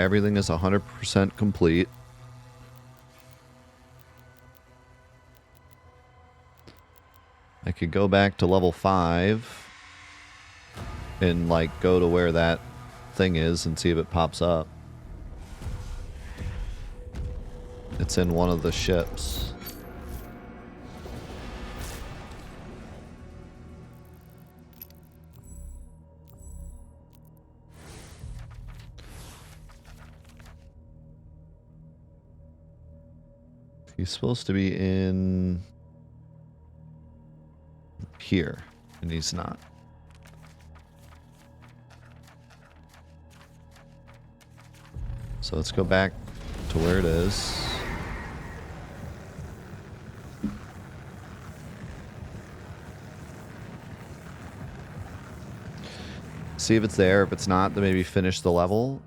Everything is 100% complete. I could go back to level 5 and, like, go to where that thing is and see if it pops up. It's in one of the ships. He's supposed to be in here, and he's not. So let's go back to where it is. See if it's there. If it's not, then maybe finish the level.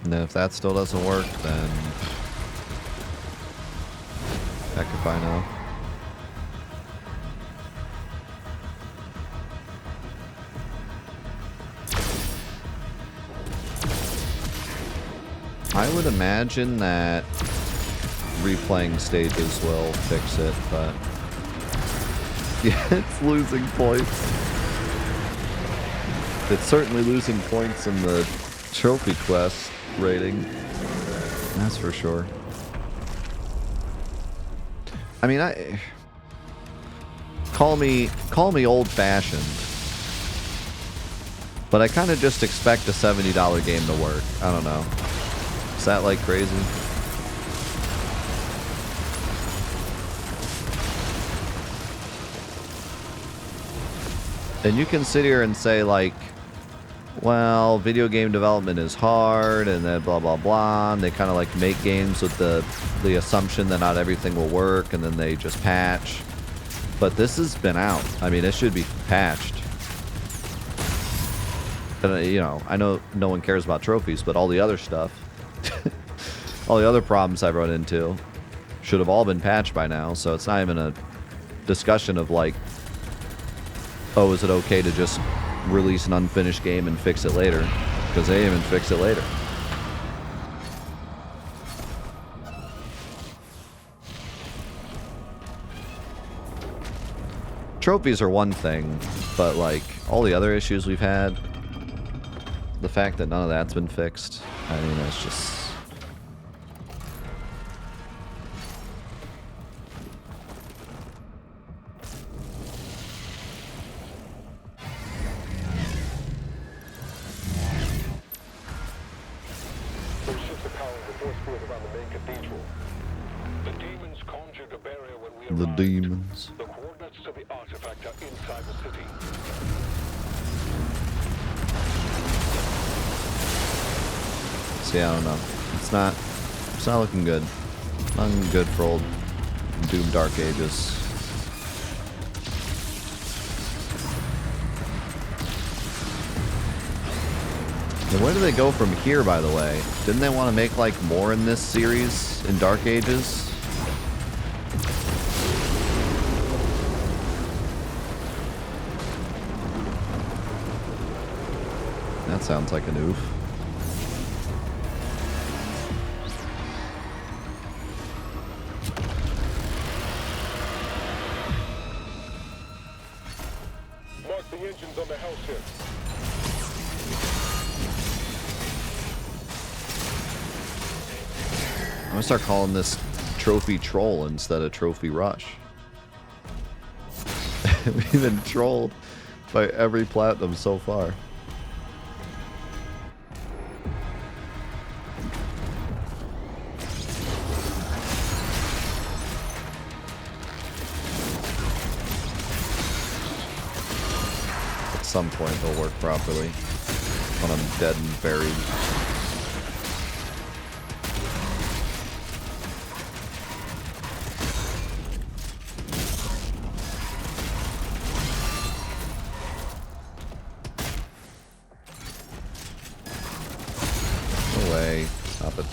And then if that still doesn't work, then heck if I know. I would imagine that replaying stages will fix it, but yeah, it's losing points. It's certainly losing points in the trophy quest rating. That's for sure. I mean, call me old-fashioned, but I kind of just expect a $70 game to work. I don't know. Is that like crazy? And you can sit here and say, like, well, video game development is hard, and then blah, blah, blah. And they kind of like make games with the assumption that not everything will work, and then they just patch. But this has been out. I mean, it should be patched. And, you know, I know no one cares about trophies, but all the other stuff, all the other problems I've run into should have all been patched by now. So it's not even a discussion of like, oh, is it okay to just release an unfinished game and fix it later? Because they even fix it later. Trophies are one thing, but like all the other issues we've had, the fact that none of that's been fixed, I mean, it's just... The demons. The coordinates to the artifact are inside the city. See, I don't know. It's not looking good. Not looking good for old Doom Dark Ages. And where do they go from here, by the way? Didn't they want to make like more in this series in Dark Ages? That sounds like an oof. Mark the engines on the hell ship. I'm gonna start calling this Trophy Troll instead of Trophy Rush. We've been trolled by every platinum so far. At some point they'll work properly when I'm dead and buried. No way. Stop it.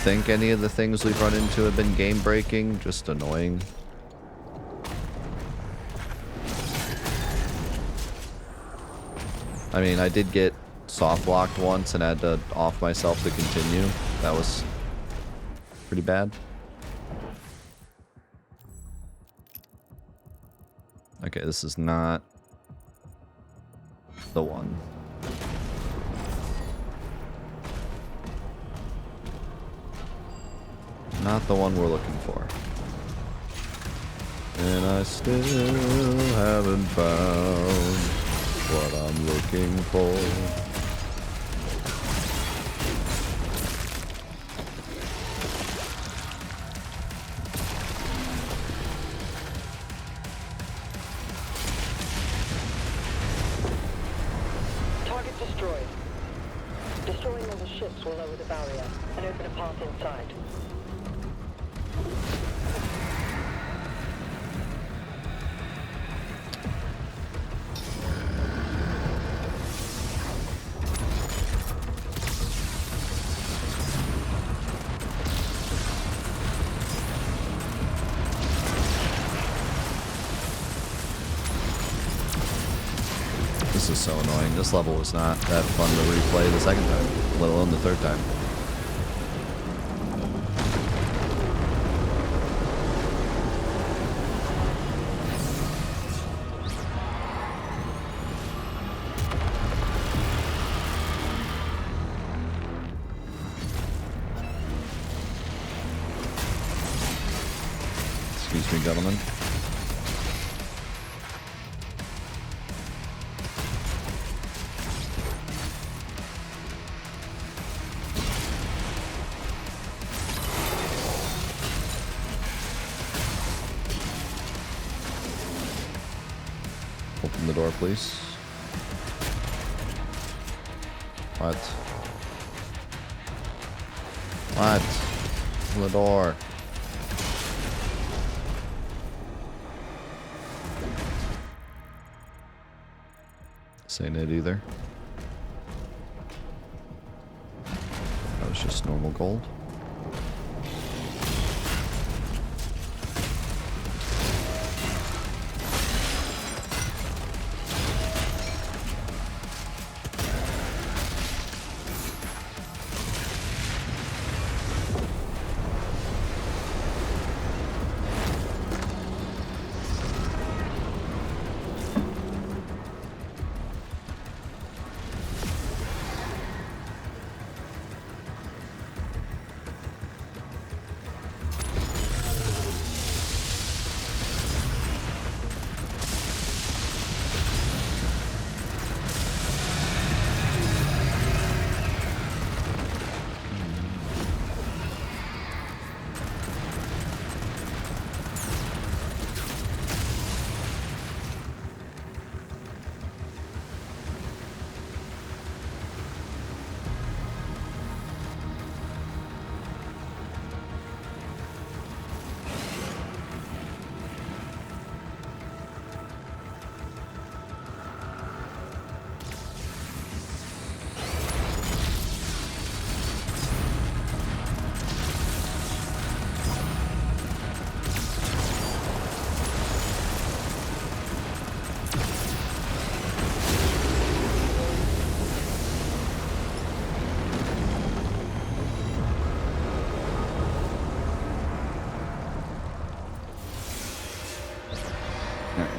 think any of the things we've run into have been game breaking, just annoying. I mean, I did get soft locked once and had to off myself to continue. That was pretty bad. Okay, this is not the one. Not the one we're looking for. And I still haven't found what I'm looking for. Target destroyed. Destroying all the ships will lower the barrier and open a path inside. This is so annoying. This level was not that fun to replay the second time, let alone the third time. Excuse me, gentlemen. Open the door, please. What? What? Open the door. This ain't it either. That was just normal gold.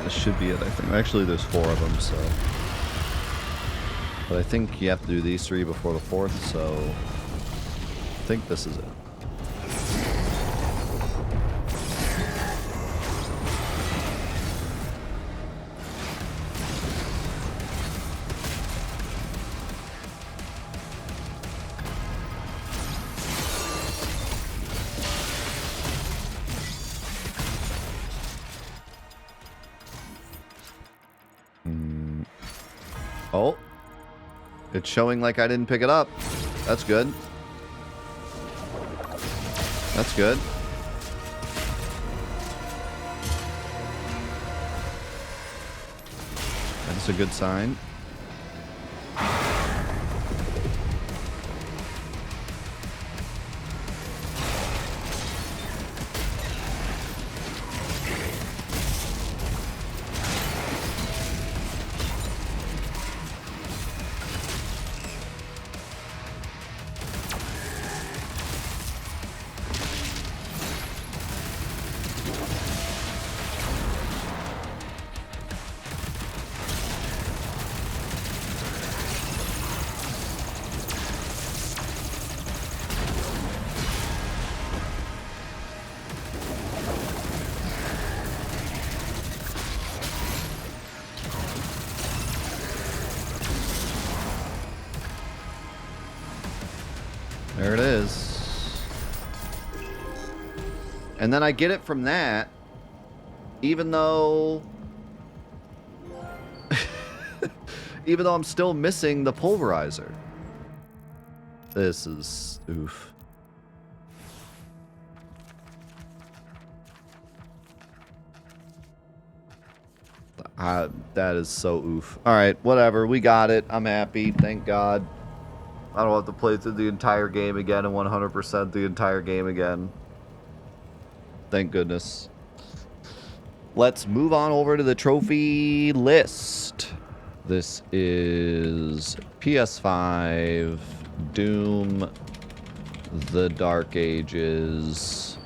This should be it, I think. Actually, there's 4 of them, so... But I think you have to do these 3 before the 4th, so... I think this is it. Oh, it's showing like I didn't pick it up. That's good. That's good. That's a good sign. There it is. And then I get it from that, even though... even though I'm still missing the pulverizer. This is... oof. That is so oof. Alright, whatever. We got it. I'm happy. Thank God. I don't have to play through the entire game again and 100% the entire game again. Thank goodness. Let's move on over to the trophy list. This is PS5, Doom, The Dark Ages.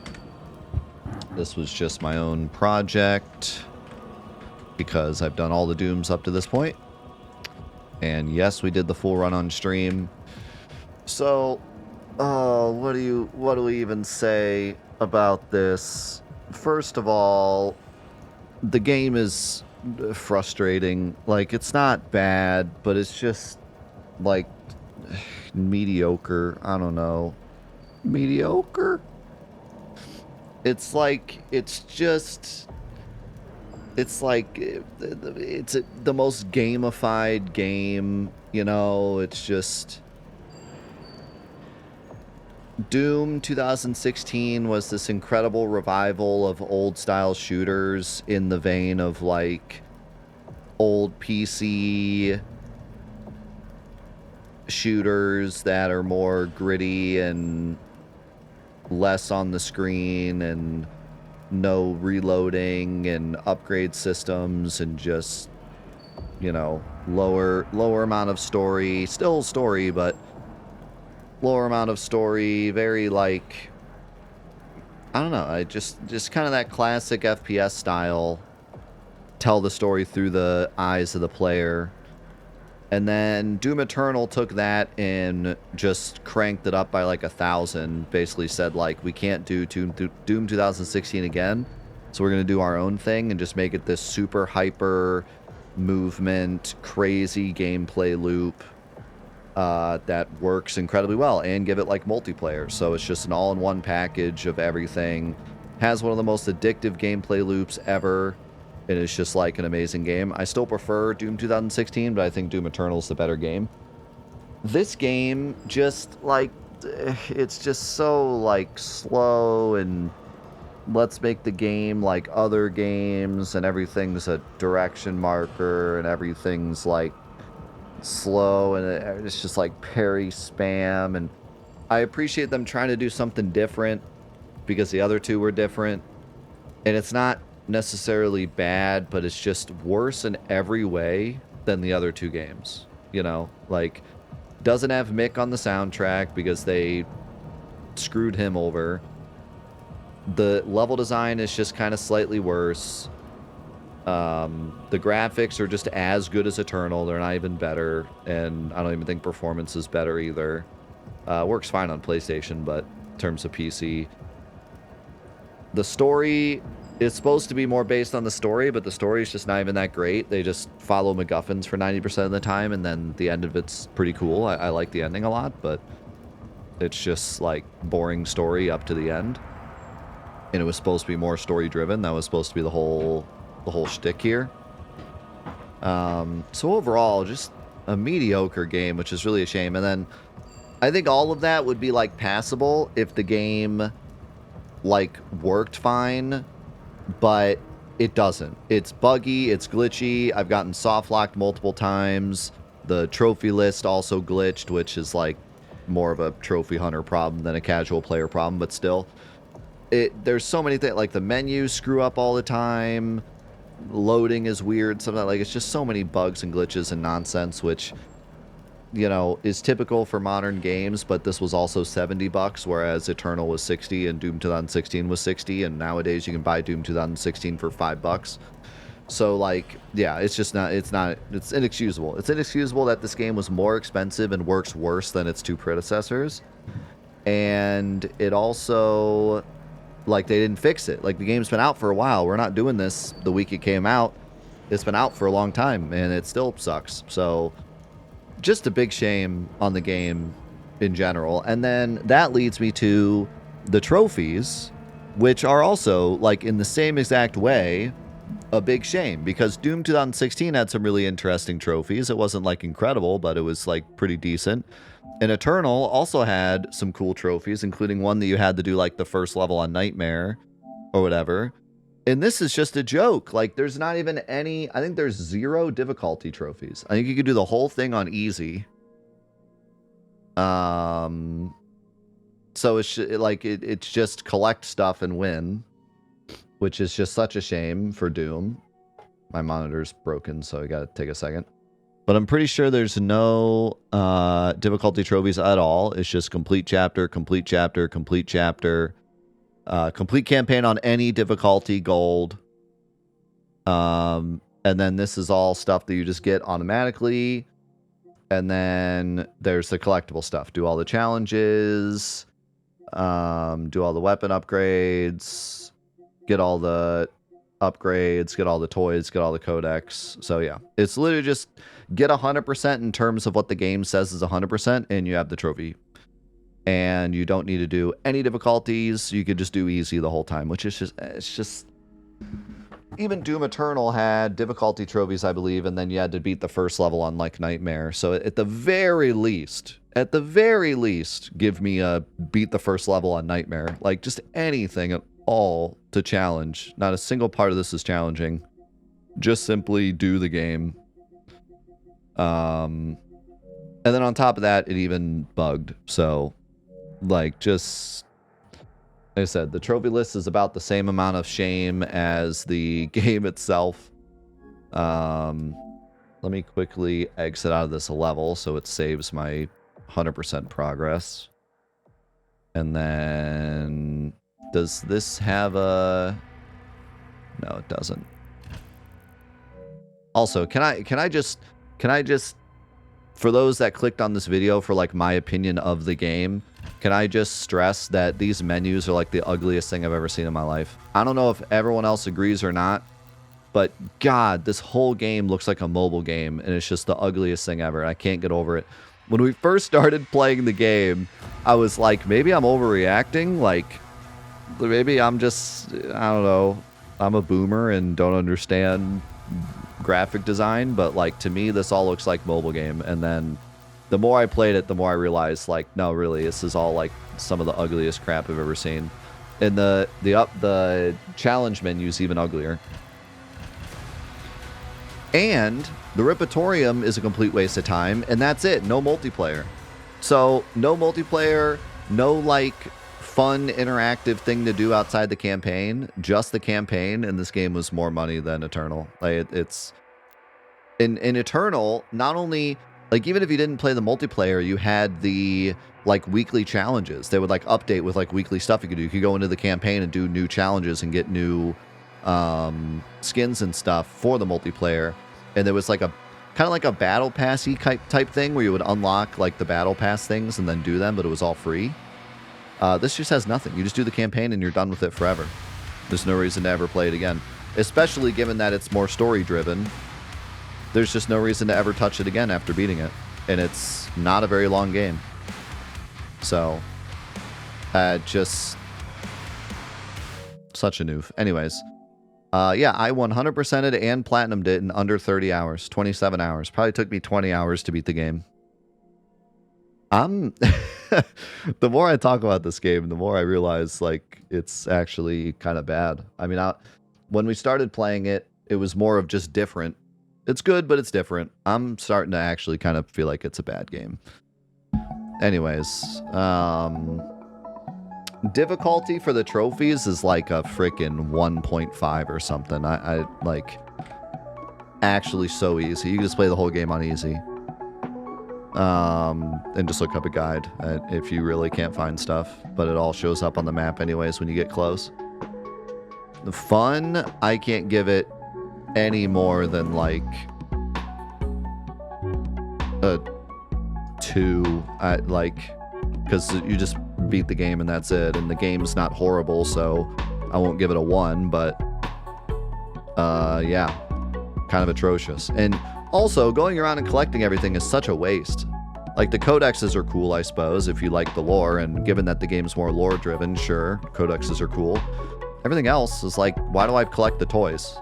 This was just my own project because I've done all the Dooms up to this point. And yes, we did the full run on stream. So, what do we even say about this? First of all, the game is frustrating. Like, it's not bad, but it's just like mediocre. I don't know. Mediocre? It's like, it's like, it's the most gamified game, you know. It's just... Doom 2016 was this incredible revival of old style shooters in the vein of like old PC shooters that are more gritty and less on the screen and no reloading and upgrade systems and just, you know, lower amount of story, still story, but lower amount of story, very like, I don't know, I just kind of that classic FPS style, tell the story through the eyes of the player. And then Doom Eternal took that and just cranked it up by like 1,000, basically said like, we can't do Doom 2016 again, so we're going to do our own thing and just make it this super hyper movement, crazy gameplay loop that works incredibly well, and give it like multiplayer. So it's just an all-in-one package of everything. Has one of the most addictive gameplay loops ever, and it's just like an amazing game. I still prefer Doom 2016, but I think Doom Eternal is the better game. This game just like, it's just so like slow, and let's make the game like other games, and everything's a direction marker, and everything's like slow, and it's just like parry spam. And I appreciate them trying to do something different because the other two were different, and it's not necessarily bad, but it's just worse in every way than the other two games, you know. Like, doesn't have Mick on the soundtrack because they screwed him over. The level design is just kind of slightly worse. The graphics are just as good as Eternal. They're not even better, and I don't even think performance is better either. Works fine on PlayStation, but in terms of PC, the story is supposed to be more based on the story, but the story is just not even that great. They just follow MacGuffins for 90% of the time, and then the end of it's pretty cool. I like the ending a lot, but it's just like boring story up to the end. And it was supposed to be more story driven. That was supposed to be the whole shtick here. So overall, just a mediocre game, which is really a shame. And then I think all of that would be like passable if the game like worked fine, but it doesn't. It's buggy, it's glitchy. I've gotten soft locked multiple times. The trophy list also glitched, which is like more of a trophy hunter problem than a casual player problem, but still. There's so many things, like the menus screw up all the time. Loading is weird, something like, it's just so many bugs and glitches and nonsense, which, you know, is typical for modern games. But this was also $70, whereas Eternal was 60 and Doom 2016 was 60, and nowadays you can buy Doom 2016 for $5. So like, yeah, it's just not, it's inexcusable. It's inexcusable that this game was more expensive and works worse than its two predecessors. And it also, like, they didn't fix it. Like, the game's been out for a while. We're not doing this the week it came out. It's been out for a long time, and it still sucks. So, just a big shame on the game. in general. And then that leads me to the trophies, which are also, like, in the same exact way, a big shame, because Doom 2016 had some really interesting trophies. It wasn't, like, incredible, but it was, like, pretty decent. And Eternal also had some cool trophies, including one that you had to do, like, the first level on Nightmare or whatever. And this is just a joke. Like, there's not even any... I think there's 0 difficulty trophies. I think you could do the whole thing on easy. So it's just collect stuff and win, which is just such a shame for Doom. My monitor's broken, so I gotta take a second. But I'm pretty sure there's no difficulty trophies at all. It's just complete chapter, complete chapter, complete chapter, complete campaign on any difficulty, gold. And then this is all stuff that you just get automatically. And then there's the collectible stuff. Do all the challenges, do all the weapon upgrades, get all the upgrades, get all the toys, get all the codex. So yeah, it's literally just get 100% in terms of what the game says is 100%, and you have the trophy. And you don't need to do any difficulties. You could just do easy the whole time, which is just, it's just... Even Doom Eternal had difficulty trophies, I believe, and then you had to beat the first level on, like, Nightmare. So at the very least, give me a beat the first level on Nightmare. Like, just anything at all to challenge. Not a single part of this is challenging. Just simply do the game. And then on top of that, it even bugged. So, like, just... Like I said, the trophy list is about the same amount of shame as the game itself. Let me quickly exit out of this level so it saves my 100% progress. And then... Does this have a... No, it doesn't. Also, can I just... For those that clicked on this video for, like, my opinion of the game... Can I just stress that these menus are like the ugliest thing I've ever seen in my life? I don't know if everyone else agrees or not, but God, this whole game looks like a mobile game, and it's just the ugliest thing ever. I can't get over it. When we first started playing the game, I was like, maybe I'm overreacting. Like, maybe I'm just, I don't know, I'm a boomer and don't understand graphic design, but like to me, this all looks like mobile game. And then the more I played it, the more I realized, like, no, really, this is all like some of the ugliest crap I've ever seen. And the challenge menu is even uglier. And the Ripatorium is a complete waste of time, and that's it. No multiplayer. So no multiplayer, no like fun interactive thing to do outside the campaign. Just the campaign, and this game was more money than Eternal. Like it's in Eternal, not only. Like, even if you didn't play the multiplayer, you had the, like, weekly challenges. They would, like, update with, like, weekly stuff you could do. You could go into the campaign and do new challenges and get new skins and stuff for the multiplayer. And there was, like, a kind of like a battle passy type thing where you would unlock, like, the battle pass things and then do them, but it was all free. This just has nothing. You just do the campaign and you're done with it forever. There's no reason to ever play it again. Especially given that it's more story-driven. There's just no reason to ever touch it again after beating it. And it's not a very long game. So, just such a noof. Anyways, yeah, I 100%ed and platinumed it in under 30 hours, 27 hours. Probably took me 20 hours to beat the game. The more I talk about this game, the more I realize, like, it's actually kind of bad. I mean, when we started playing it, it was more of just different. It's good, but it's different. I'm starting to actually kind of feel like it's a bad game. Anyways, difficulty for the trophies is like a freaking 1.5 or something. I like actually so easy. You can just play the whole game on easy. And just look up a guide if you really can't find stuff, but it all shows up on the map anyways when you get close. The fun, I can't give it any more than like a 2. Because you just beat the game and that's it, and the game's not horrible, so I won't give it a 1, but yeah, kind of atrocious. And also, going around and collecting everything is such a waste. Like, the codexes are cool, I suppose, if you like the lore, and given that the game's more lore-driven, sure, codexes are cool. Everything else is like, why do I collect the toys?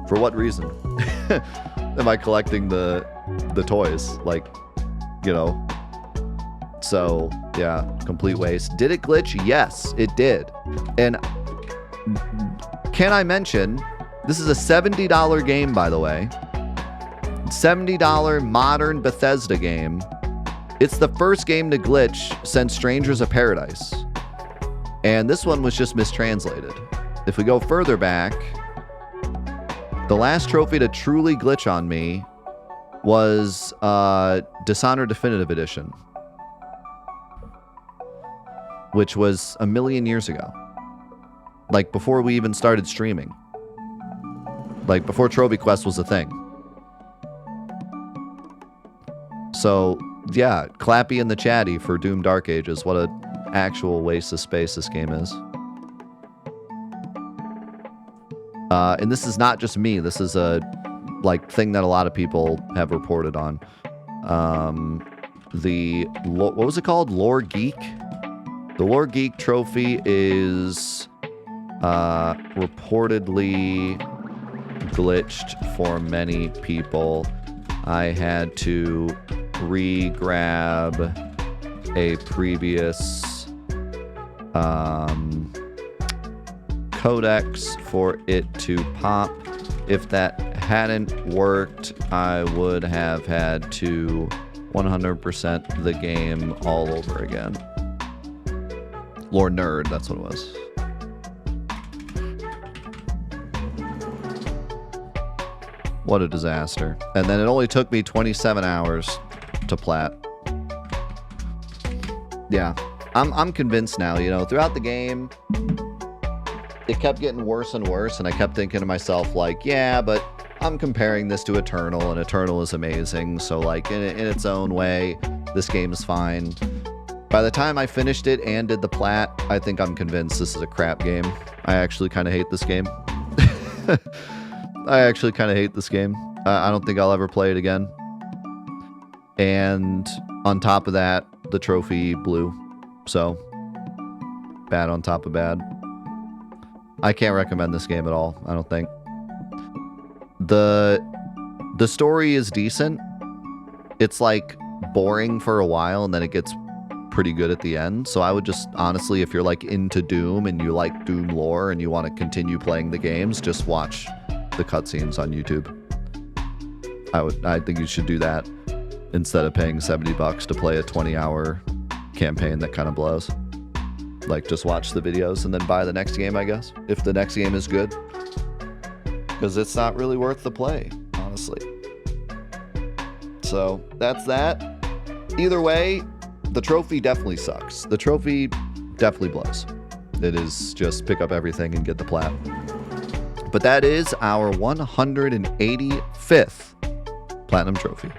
For what reason am I collecting the toys? Like, you know. So, yeah, complete waste. Did it glitch? Yes, it did. And can I mention, this is a $70 game, by the way. $70 modern Bethesda game. It's the first game to glitch since Strangers of Paradise. And this one was just mistranslated. If we go further back, the last trophy to truly glitch on me was Dishonored Definitive Edition, which was a million years ago. Like, before we even started streaming. Like, before Trophy Quest was a thing. So, yeah, Clappy in the chatty for Doom Dark Ages. What an actual waste of space this game is. And this is not just me. This is a thing that a lot of people have reported on. What was it called? Lore Geek? The Lore Geek trophy is reportedly glitched for many people. I had to re-grab a previous codex for it to pop. If that hadn't worked, I would have had to 100% the game all over again. Lore Nerd, that's what it was. What a disaster. And then it only took me 27 hours to plat. Yeah, I'm convinced now, you know, throughout the game, it kept getting worse and worse, and I kept thinking to myself, like, yeah, but I'm comparing this to Eternal, and Eternal is amazing, so, like, in its own way, this game is fine. By the time I finished it and did the plat, I think I'm convinced this is a crap game. I actually kind of hate this game. I actually kind of hate this game. I don't think I'll ever play it again. And on top of that, the trophy blew. So, bad on top of bad. I can't recommend this game at all, I don't think. The story is decent. It's like boring for a while and then it gets pretty good at the end. So I would just, honestly, if you're like into Doom and you like Doom lore and you want to continue playing the games, just watch the cutscenes on YouTube. I think you should do that instead of paying $70 to play a 20-hour campaign that kind of blows. Like, just watch the videos and then buy the next game, I guess, if the next game is good. Because it's not really worth the play, honestly. So, that's that. Either way, the trophy definitely sucks. The trophy definitely blows. It is just pick up everything and get the plat. But that is our 185th Platinum Trophy.